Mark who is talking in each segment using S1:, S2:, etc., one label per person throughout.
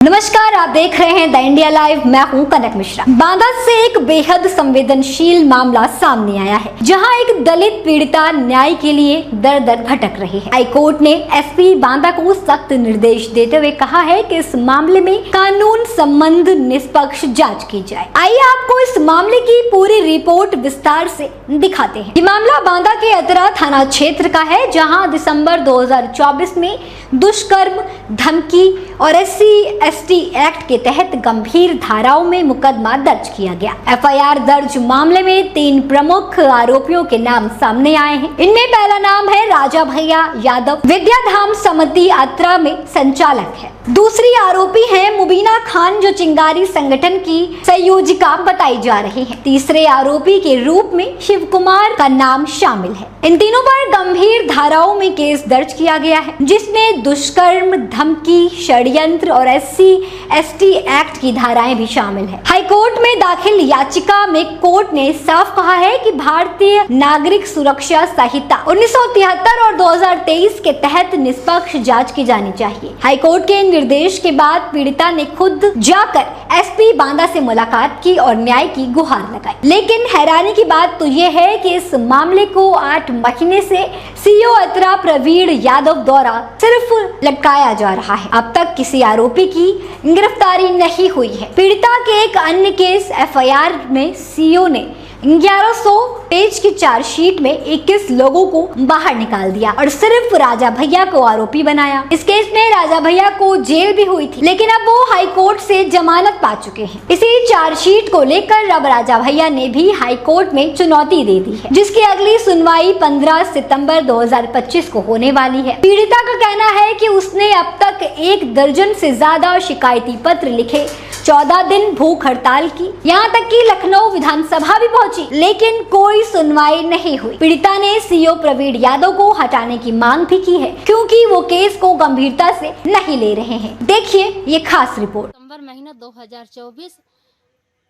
S1: नमस्कार, आप देख रहे हैं द इंडिया लाइव। मैं हूं कनक मिश्रा। बांदा से एक बेहद संवेदनशील मामला सामने आया है, जहां एक दलित पीड़िता न्याय के लिए दर दर भटक रही है। हाईकोर्ट ने एसपी बांदा को सख्त निर्देश देते हुए कहा है कि इस मामले में कानून संबंध निष्पक्ष जांच की जाए। आइए आपको इस मामले की पूरी रिपोर्ट विस्तार से दिखाते हैं। ये मामला बांदा के अतरा थाना क्षेत्र का है, जहाँ दिसंबर 2024 में दुष्कर्म, धमकी और SC/ST एक्ट के तहत गंभीर धाराओं में मुकदमा दर्ज किया गया। FIR दर्ज मामले में 3 प्रमुख आरोपियों के नाम सामने आए हैं। इनमें पहला नाम है राजा भैया यादव, विद्याधाम समिति अतरा में संचालक है। दूसरी आरोपी है मुबीना खान, जो चिंगारी संगठन की संयोजिका बताई जा रही है। तीसरे आरोपी के रूप में शिव कुमार का नाम शामिल है। इन तीनों पर गंभीर धाराओं में केस दर्ज किया गया है, जिसमें दुष्कर्म, धमकी, षड्यंत्र और SC/ST एक्ट की धाराएं भी शामिल है। हाईकोर्ट में दाखिल याचिका में कोर्ट ने साफ कहा है कि भारतीय नागरिक सुरक्षा संहिता 1973 और 2023 के तहत निष्पक्ष जांच की जानी चाहिए। हाईकोर्ट के निर्देश के बाद पीड़िता ने खुद जाकर SP बांदा से मुलाकात की और न्याय की गुहार लगाई। लेकिन हैरानी की बात तो ये है कि इस मामले को 8 महीने से CO अतरा प्रवीण यादव द्वारा सिर्फ लटकाया जा रहा है। अब तक किसी आरोपी की गिरफ्तारी नहीं हुई है। पीड़िता के एक अन्य केस FIR में CO ने 1100 पेज की चार्जशीट में 21 लोगों को बाहर निकाल दिया और सिर्फ राजा भैया को आरोपी बनाया। इस केस में राजा भैया को जेल भी हुई थी, लेकिन अब वो हाई कोर्ट से जमानत पा चुके हैं। इसी चार्जशीट को लेकर अब राजा भैया ने भी हाई कोर्ट में चुनौती दे दी है, जिसकी अगली सुनवाई 15 सितंबर 2025 को होने वाली है। पीड़िता का कहना है कि उसने अब तक 1 दर्जन से ज्यादा शिकायती पत्र लिखे, 14 दिन भूख हड़ताल की, यहाँ तक कि लखनऊ विधानसभा भी पहुंची, लेकिन कोई सुनवाई नहीं हुई। पीड़िता ने CO प्रवीण यादव को हटाने की मांग भी की है, क्योंकि वो केस को गंभीरता से नहीं ले रहे हैं। देखिए ये खास रिपोर्ट।
S2: सितंबर महीना 2024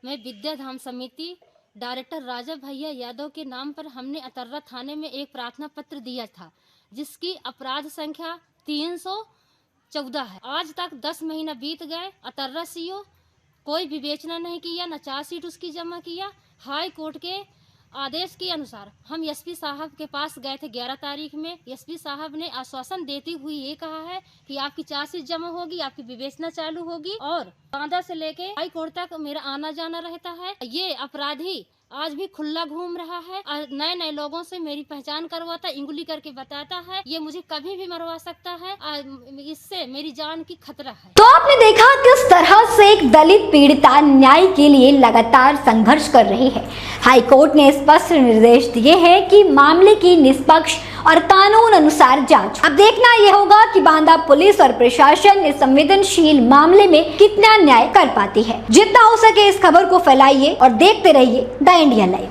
S2: में विद्याधाम समिति डायरेक्टर राजा भैया यादव के नाम पर हमने अतर्रा थाने में एक प्रार्थना पत्र दिया था, जिसकी अपराध संख्या 314 है। आज तक 10 महीना बीत गए। अतर्रा CO कोई विवेचना नहीं किया, न चार्जशीट उसकी जमा किया। हाई कोर्ट के आदेश के अनुसार हम SP साहब के पास गए थे 11 तारीख में। SP साहब ने आश्वासन देती हुई ये कहा है कि आपकी चार्जशीट जमा होगी, आपकी विवेचना चालू होगी और बांदा से लेके हाई कोर्ट तक मेरा आना जाना रहता है। ये अपराधी आज भी खुला घूम रहा है, नए नए लोगों से मेरी पहचान करवाता, इंगुली करके बताता है ये मुझे कभी भी मरवा सकता है, इससे मेरी जान की खतरा है।
S1: तो आपने देखा किस तरह से एक दलित पीड़िता न्याय के लिए लगातार संघर्ष कर रही है। हाई कोर्ट ने स्पष्ट निर्देश दिए हैं कि मामले की निष्पक्ष और कानून अनुसार जांच। अब देखना यह होगा कि बांदा पुलिस और प्रशासन इस संवेदनशील मामले में कितना न्याय कर पाती है। जितना हो सके इस खबर को फैलाइए और देखते रहिए द इंडिया लाइव।